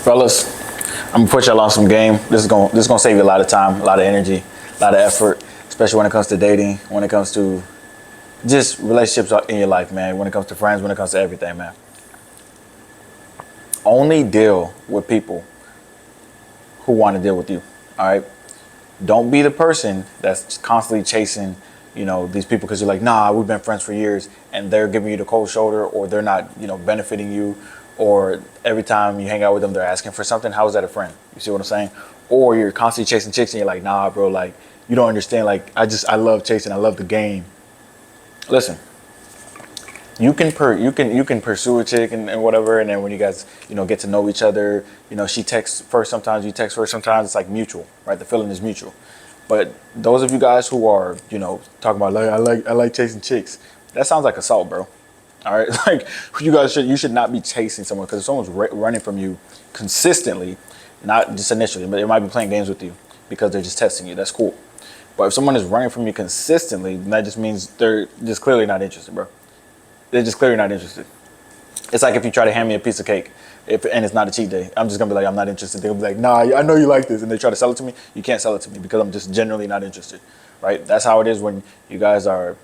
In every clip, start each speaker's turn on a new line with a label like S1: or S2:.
S1: Fellas, I'm gonna put y'all on some game. This is gonna save you a lot of time, a lot of energy, a lot of effort, especially when it comes to dating, when it comes to just relationships in your life, man. When it comes to friends, when it comes to everything, man. Only deal with people who want to deal with you. All right. Don't be the person that's constantly chasing, these people because you're like, nah, we've been friends for years, and they're giving you the cold shoulder, or they're not, benefiting you, or every time you hang out with them, they're asking for something. How is that a friend? You see what I'm saying? Or you're constantly chasing chicks, and you're like, nah, bro, like you don't understand. Like I love chasing. I love the game. Listen, you can pursue a chick and whatever, and then when you guys get to know each other, she texts first, sometimes you text first, sometimes it's like mutual, right? The feeling is mutual. But those of you guys who are talking about like I like chasing chicks, that sounds like assault, bro. All right, like you should not be chasing someone, because if someone's running from you consistently, not just initially, but they might be playing games with you because they're just testing you. That's cool. But if someone is running from you consistently, then that just means they're just clearly not interested, bro. They're just clearly not interested. It's like if you try to hand me a piece of cake, and it's not a cheat day, I'm just gonna be like, I'm not interested. They'll be like, nah, I know you like this, and they try to sell it to me. You can't sell it to me because I'm just generally not interested, right? That's how it is when you guys are,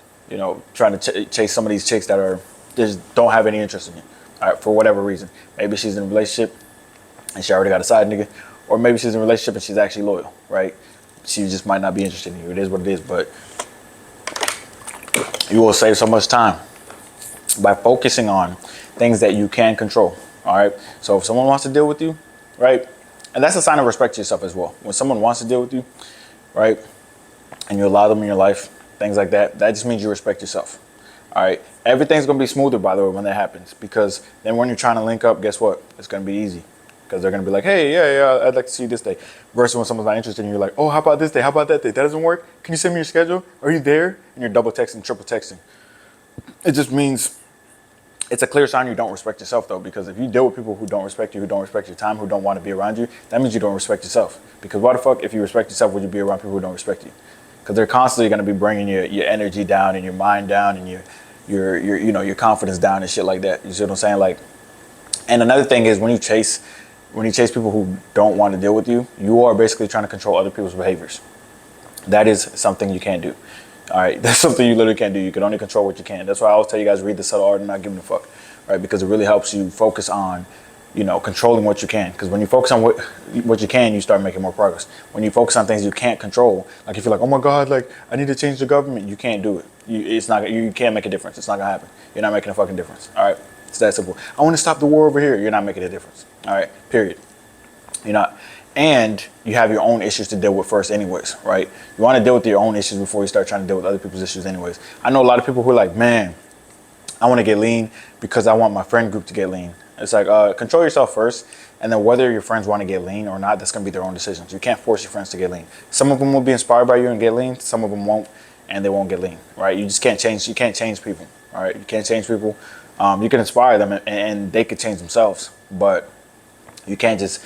S1: trying to chase some of these chicks that are just don't have any interest in you, all right, for whatever reason. Maybe she's in a relationship and she already got a side nigga, or maybe she's in a relationship and she's actually loyal, right? She just might not be interested in you. It is what it is, but you will save so much time by focusing on things that you can control. All right. So if someone wants to deal with you, right, and that's a sign of respect to yourself as well. When someone wants to deal with you, right, and you allow them in your life, things like that, that just means you respect yourself. All right. Everything's gonna be smoother, by the way, when that happens, because then when you're trying to link up, guess what? It's gonna be easy, because they're gonna be like, hey, yeah, I'd like to see you this day. Versus when someone's not interested, and you're like, oh, how about this day? How about that day? That doesn't work. Can you send me your schedule? Are you there? And you're double texting, triple texting. It just means it's a clear sign you don't respect yourself, though, because if you deal with people who don't respect you, who don't respect your time, who don't want to be around you, that means you don't respect yourself. Because why the fuck, if you respect yourself, would you be around people who don't respect you? Because they're constantly going to be bringing your energy down and your mind down and your confidence down and shit like that. You see what I'm saying? Like, and another thing is when you chase people who don't want to deal with you, you are basically trying to control other people's behaviors. That is something you can't do. All right, that's something you literally can't do. You can only control what you can. That's why I always tell you guys, read The Subtle Art of Not Giving a Fuck, right? Because it really helps you focus on, controlling what you can. Because when you focus on what you can, you start making more progress. When you focus on things you can't control, like if you're like, oh my God, like I need to change the government, you can't do it. You can't make a difference. It's not gonna happen. You're not making a fucking difference. All right, it's that simple. I want to stop the war over here. You're not making a difference. All right, period. You're not. And you have your own issues to deal with first anyways, right? You want to deal with your own issues before you start trying to deal with other people's issues anyways. I know a lot of people who are like, man, I want to get lean because I want my friend group to get lean. It's like, control yourself first, and then whether your friends want to get lean or not, that's going to be their own decisions. You can't force your friends to get lean. Some of them will be inspired by you and get lean. Some of them won't, and they won't get lean, right? You just can't change. You can't change people, all right? You can't change people. You can inspire them, and they could change themselves, but you can't just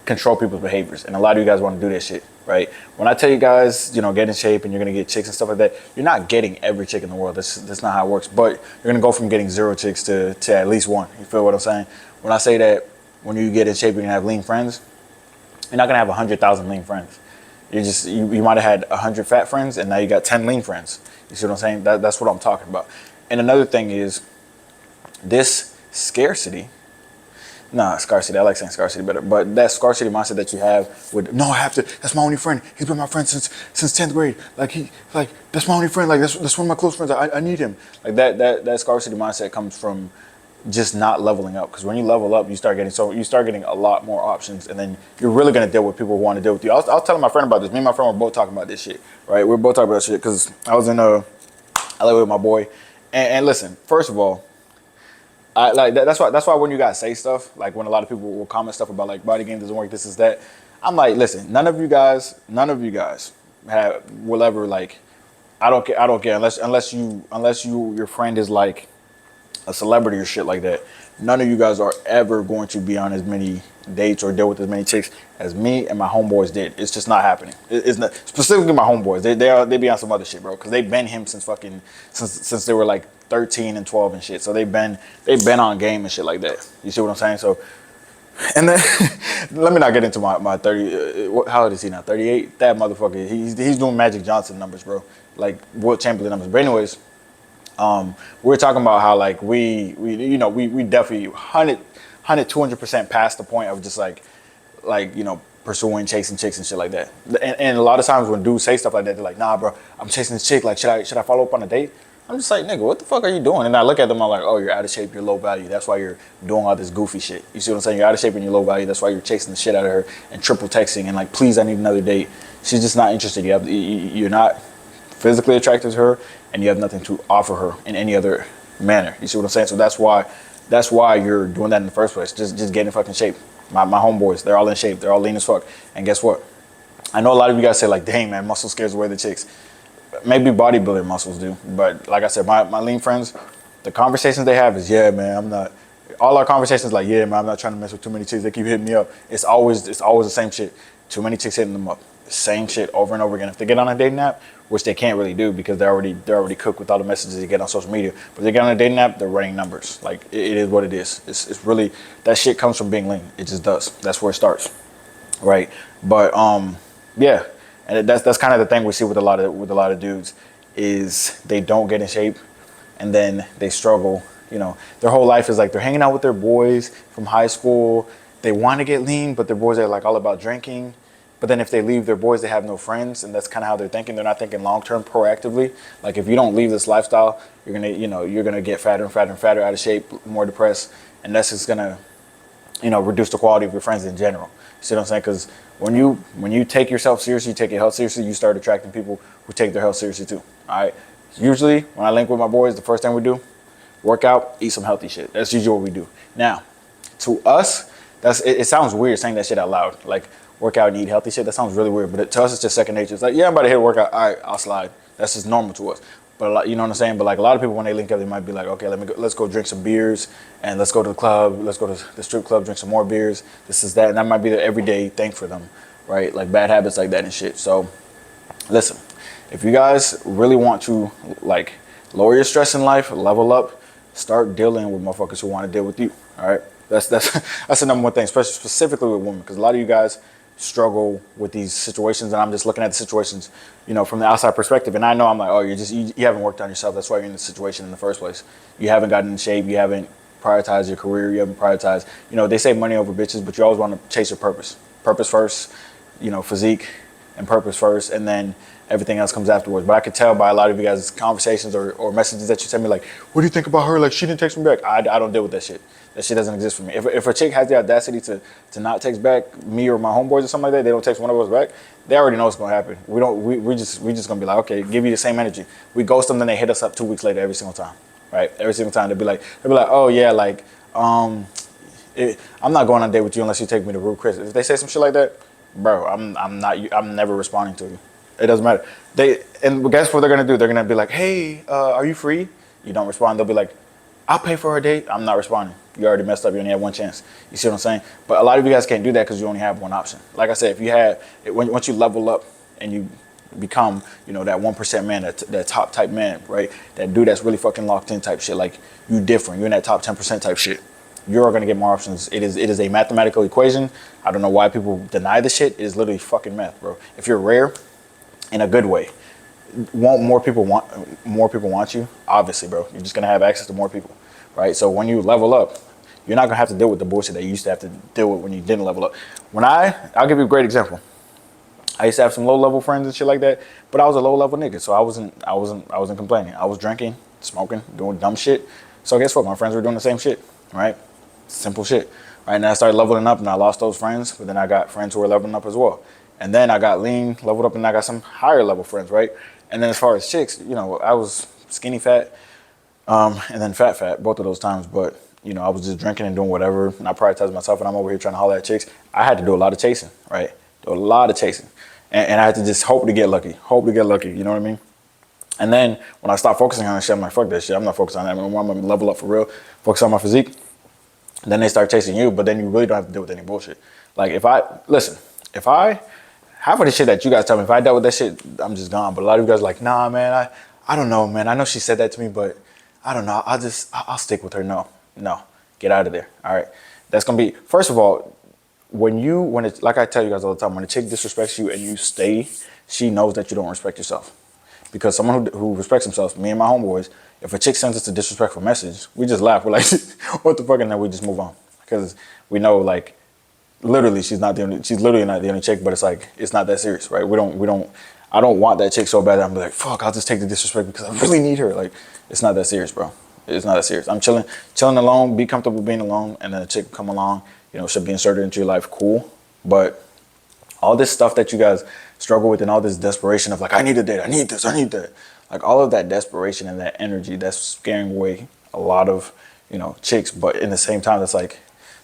S1: control people's behaviors. And a lot of you guys want to do that shit, right? When I tell you guys, get in shape and you're going to get chicks and stuff like that, you're not getting every chick in the world. That's not how it works. But you're going to go from getting 0 chicks to at least 1. You feel what I'm saying? When I say that when you get in shape, you're going to have lean friends, you're not going to have 100,000 lean friends. You might have had 100 fat friends, and now you got 10 lean friends. You see what I'm saying? That's what I'm talking about. And another thing is this scarcity. Nah, scarcity. I like saying scarcity better. But that scarcity mindset that you have with, no, I have to, that's my only friend. He's been my friend since 10th grade. That's my only friend. Like, that's one of my close friends. I need him. Like, that scarcity mindset comes from just not leveling up. Because when you level up, you start getting a lot more options. And then you're really going to deal with people who want to deal with you. I was telling my friend about this. Me and my friend were both talking about this shit, right? We were both talking about shit because I was in LA with my boy. And listen, first of all, that's why when you guys say stuff, like when a lot of people will comment stuff about like body game doesn't work, this is that, I'm like, listen, none of you guys will ever, like, I don't care unless your friend is like a celebrity or shit like that. None of you guys are ever going to be on as many dates or deal with as many chicks as me and my homeboys did. It's just not happening. It's not, specifically my homeboys. They be on some other shit, bro, because they've been him since they were like 13 and 12 and shit. So they've been on game and shit like that. You see what I'm saying? So, and then Let me not get into my 30. How old is he now? 38. That motherfucker. He's doing Magic Johnson numbers, bro. Like World Champion numbers. But anyways, we're talking about how like we definitely 200% past the point of just like pursuing, chasing chicks and shit like that. And a lot of times when dudes say stuff like that, they're like, nah, bro, I'm chasing this chick. Like, should I follow up on a date? I'm just like, nigga, what the fuck are you doing? And I look at them, I'm like, oh, you're out of shape, you're low value. That's why you're doing all this goofy shit. You see what I'm saying? You're out of shape and you're low value. That's why you're chasing the shit out of her and triple texting and like, please, I need another date. She's just not interested. You're not physically attracted to her, and you have nothing to offer her in any other manner. You see what I'm saying? So that's why you're doing that in the first place. Just get in fucking shape. My homeboys, they're all in shape. They're all lean as fuck. And guess what? I know a lot of you guys say like, dang man, muscle scares away the chicks. Maybe bodybuilder muscles do, but like I said, my lean friends, the conversations they have is, yeah man, I'm not. All our conversations like, yeah man, I'm not trying to mess with too many chicks. They keep hitting me up. It's always the same shit. Too many chicks hitting them up. Same shit over and over again. If they get on a dating app, which they can't really do because they're already cooked with all the messages they get on social media. But if they get on a dating app, they're running numbers. Like it is what it is. It's really, that shit comes from being lean. It just does. That's where it starts, right? But yeah, and that's kind of the thing we see with a lot of dudes is they don't get in shape, and then they struggle. You know, their whole life is like they're hanging out with their boys from high school. They want to get lean, but their boys are like all about drinking. But then if they leave their boys, they have no friends, and that's kind of how they're thinking. They're not thinking long-term proactively. Like if you don't leave this lifestyle, you're gonna get fatter and fatter and fatter, out of shape, more depressed, and that's just gonna, reduce the quality of your friends in general. You see what I'm saying? Because when you take yourself seriously, you take your health seriously, you start attracting people who take their health seriously too. All right. Usually when I link with my boys, the first thing we do, work out, eat some healthy shit. That's usually what we do. Now, to us, it sounds weird saying that shit out loud. Like, work out and eat healthy shit, that sounds really weird, but to us it's just second nature. It's like, yeah, I'm about to hit a workout, all right, I'll slide. That's just normal to us. But you know what I'm saying? But like a lot of people, when they link up, they might be like, okay, let's go drink some beers, and let's go to the club, let's go to the strip club, drink some more beers, this is that, and that might be the everyday thing for them, right? Like bad habits like that and shit. So listen, if you guys really want to like lower your stress in life, level up, start dealing with motherfuckers who want to deal with you, all right? That's the number one thing, especially specifically with women, because a lot of you guys struggle with these situations, and I'm just looking at the situations, from the outside perspective, and I know I'm like, oh, you haven't worked on yourself. That's why you're in this situation in the first place. You haven't gotten in shape. You haven't prioritized your career. You haven't prioritized, they say money over bitches, but you always want to chase your purpose. Purpose first, physique and purpose first, and then everything else comes afterwards. But I could tell by a lot of you guys' conversations or messages that you send me, like, what do you think about her? Like, she didn't text me back. I don't deal with that shit. That shit doesn't exist for me. If a chick has the audacity to not text back me or my homeboys or something like that, they don't text one of us back, they already know what's gonna happen. We just gonna be like, okay, give you the same energy. We ghost them, then they hit us up 2 weeks later every single time, right? Every single time they'll be like, oh yeah, like, I'm not going on a date with you unless you take me to Ruth Chris. If they say some shit like that, bro, I'm never responding to you. It doesn't matter. And guess what they're gonna do? They're gonna be like, hey, are you free? You don't respond. They'll be like, I'll pay for her date. I'm not responding. You already messed up. You only have one chance. You see what I'm saying? But a lot of you guys can't do that because you only have one option. Like I said, once you level up and you become, that 1% man, that top type man, right? That dude that's really fucking locked in type shit. Like, you different. You're in that top 10% type shit. You're going to get more options. It is a mathematical equation. I don't know why people deny the shit. It is literally fucking math, bro. If you're rare in a good way, more people want you? Obviously, bro. You're just going to have access to more people, right? So when you level up, you're not going to have to deal with the bullshit that you used to have to deal with when you didn't level up. I'll give you a great example. I used to have some low-level friends and shit like that, but I was a low-level nigga, so I wasn't complaining. I was drinking, smoking, doing dumb shit. So guess what? My friends were doing the same shit, right? Simple shit, right? And I started leveling up, and I lost those friends, but then I got friends who were leveling up as well. And then I got lean, leveled up, and I got some higher level friends, right? And then as far as chicks, I was skinny fat, and then fat both of those times. But, I was just drinking and doing whatever, and I prioritized myself, and I'm over here trying to holler at chicks. I had to do a lot of chasing, right? Do a lot of chasing. And I had to just hope to get lucky, you know what I mean? And then when I stopped focusing on that shit, I'm like, fuck that shit. I'm not focused on that. I'm going to level up for real, focus on my physique. And then they start chasing you, but then you really don't have to deal with any bullshit. Like, half of the shit that you guys tell me, if I dealt with that shit, I'm just gone. But a lot of you guys are like, nah, man, I don't know, man. I know she said that to me, but I don't know. I'll stick with her. No, get out of there. All right. That's going to be, first of all, when it's like I tell you guys all the time, when a chick disrespects you and you stay, she knows that you don't respect yourself. Because someone who respects himself, me and my homeboys, if a chick sends us a disrespectful message, we just laugh. We're like, what the fuck, and then we just move on because we know like literally she's literally not the only chick, but it's like it's not that serious, right? I don't want that chick so bad that I'm like, fuck, I'll just take the disrespect because I really need her. Like, it's not that serious, bro. It's not that serious. I'm chilling alone, be comfortable being alone, and then a chick come along, should be inserted into your life, cool. But all this stuff that you guys struggle with and all this desperation of like, I need a date, I need this, I need that. Like all of that desperation and that energy, that's scaring away a lot of, chicks. But in the same time, it's like,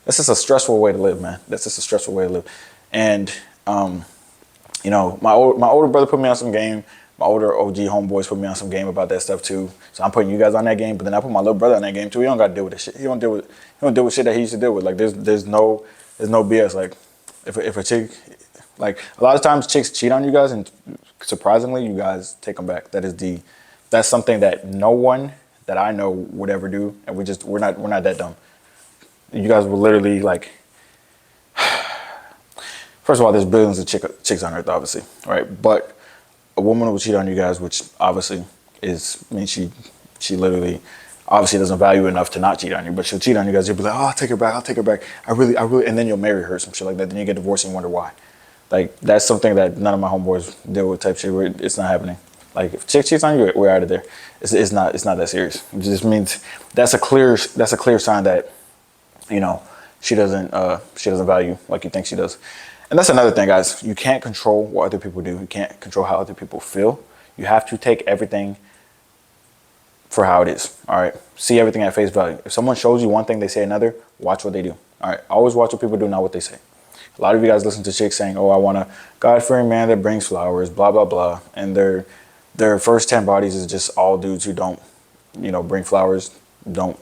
S1: that's just a stressful way to live, man. That's just a stressful way to live. And, my older brother put me on some game. My older OG homeboys put me on some game about that stuff too. So I'm putting you guys on that game, but then I put my little brother on that game too. He don't got to deal with that shit. He don't deal with shit that he used to deal with. Like there's no BS. Like if a chick, like a lot of times chicks cheat on you guys, and surprisingly you guys take them back. That's something that no one that I know would ever do, and we're not that dumb. You guys will literally like. First of all, there's billions of chicks on earth, obviously, right? But a woman will cheat on you guys, which obviously she literally obviously doesn't value enough to not cheat on you, but she'll cheat on you guys. You'll be like, oh, I'll take her back. I really, and then you'll marry her, some shit like that. Then you get divorced and you wonder why. Like that's something that none of my homeboys deal with type shit. It's not happening. Like if a chick cheats on you, we're out of there. It's not that serious. It just means that's a clear sign that, she doesn't value like you think she does. And that's another thing, guys. You can't control what other people do. You can't control how other people feel. You have to take everything for how it is. All right. See everything at face value. If someone shows you one thing, they say another, watch what they do. All right. Always watch what people do, not what they say. A lot of you guys listen to chicks saying, oh, I want a God-fearing man that brings flowers, blah, blah, blah. And their first 10 bodies is just all dudes who don't, bring flowers, don't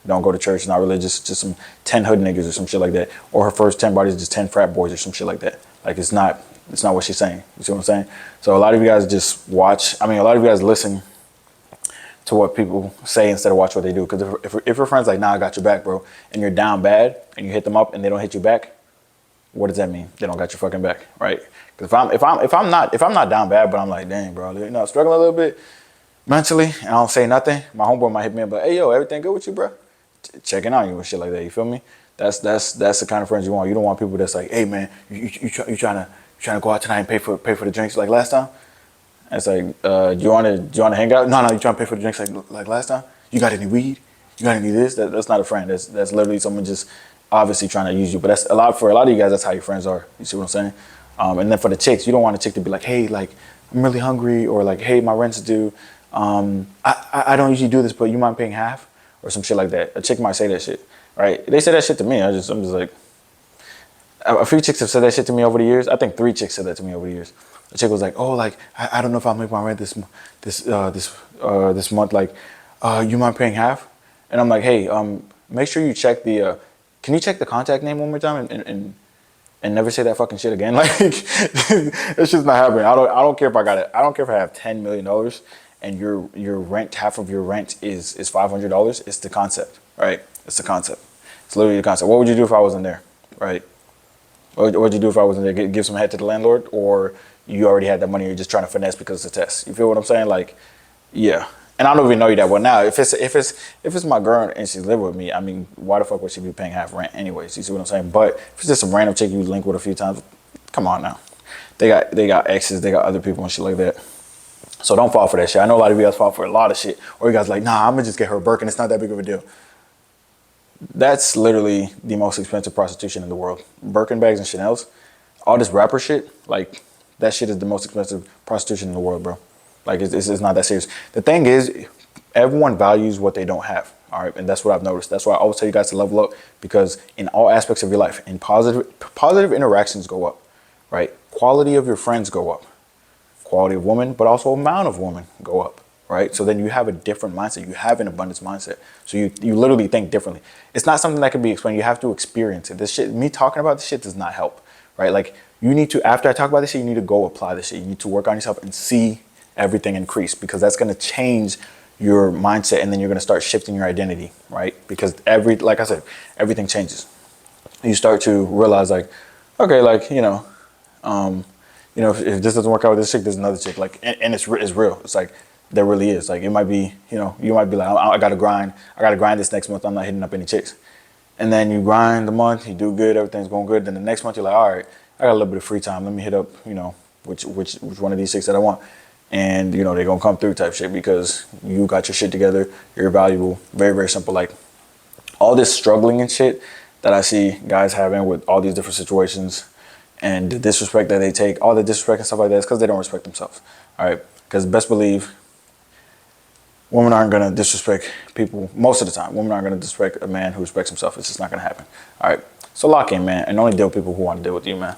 S1: go to church, not religious, just some 10 hood niggas or some shit like that. Or her first 10 bodies is just 10 frat boys or some shit like that. Like it's not what she's saying. You see what I'm saying? So a lot of you guys just watch. A lot of you guys listen to what people say instead of watch what they do. Because if your friend's like, nah, I got your back, bro, and you're down bad and you hit them up and they don't hit you back, what does that mean? They don't got your fucking back, right? Because if I'm not down bad, but I'm like, dang, bro, struggling a little bit mentally, and I don't say nothing, my homeboy might hit me up, but hey, yo, everything good with you, bro? Checking on you and shit like that. You feel me? That's the kind of friends you want. You don't want people that's like, hey man, you trying to go out tonight and pay for the drinks like last time? And it's like, do you want to hang out? No, you trying to pay for the drinks like last time? You got any weed? You got any this? That's not a friend. That's literally someone just obviously trying to use you. But for a lot of you guys, that's how your friends are. You see what I'm saying? And then for the chicks, you don't want a chick to be like, hey, like I'm really hungry, or like, hey, my rent's due. I don't usually do this, but you mind paying half? Or some shit like that. A chick might say that shit, right? They say that shit to me. I'm just like, a few chicks have said that shit to me over the years. I think 3 chicks said that to me over the years. A chick was like, oh, like I don't know if I'll make my rent this month. Like, you mind paying half? And I'm like, hey, make sure you check can you check the contact name one more time and never say that fucking shit again? Like, it's just not happening. I don't care if I got it. I don't care if I have $10 million. And your rent, half of your rent is $500. It's the concept, right? It's the concept. It's literally the concept. What would you do if I wasn't there, right? What would you do if I wasn't there? Give some head to the landlord, or you already had that money? You're just trying to finesse because it's a test. You feel what I'm saying? Like, yeah. And I don't even know you that well now. If it's my girl and she's living with me, why the fuck would she be paying half rent anyways? You see what I'm saying? But if it's just some random chick you link with a few times, come on now. They got exes, they got other people and shit like that. So don't fall for that shit. I know a lot of you guys fall for a lot of shit. Or you guys like, nah, I'm going to just get her a Birkin. It's not that big of a deal. That's literally the most expensive prostitution in the world. Birkin bags and Chanel's. All this rapper shit, like, that shit is the most expensive prostitution in the world, bro. Like, it's not that serious. The thing is, everyone values what they don't have. All right. And that's what I've noticed. That's why I always tell you guys to level up, because in all aspects of your life, in positive interactions go up, right? Quality of your friends go up. Quality of woman, but also amount of women go up, right? So then you have a different mindset. You have an abundance mindset. So you literally think differently. It's not something that can be explained. You have to experience it. This shit, me talking about this shit does not help, right? Like you need to, after I talk about this shit, you need to go apply this shit. You need to work on yourself and see everything increase, because that's going to change your mindset, and then you're going to start shifting your identity, right? Because like I said, everything changes. you start to realize like, okay, like, if this doesn't work out with this chick, there's another chick. Like, and it's real. It's like, there really is. Like, it might be, you might be like, I gotta grind. I gotta grind this next month. I'm not hitting up any chicks. And then you grind the month, you do good, everything's going good. Then the next month you're like, all right, I got a little bit of free time. Let me hit up, which one of these chicks that I want. And, they're gonna come through type shit because you got your shit together. You're valuable. Very, very simple. Like, all this struggling and shit that I see guys having with all these different situations and the disrespect that they take, all the disrespect and stuff like that, is because they don't respect themselves. All right. Because best believe women aren't going to disrespect people most of the time. Women aren't going to disrespect a man who respects himself. It's just not going to happen. All right. So lock in, man, and only deal with people who want to deal with you, man.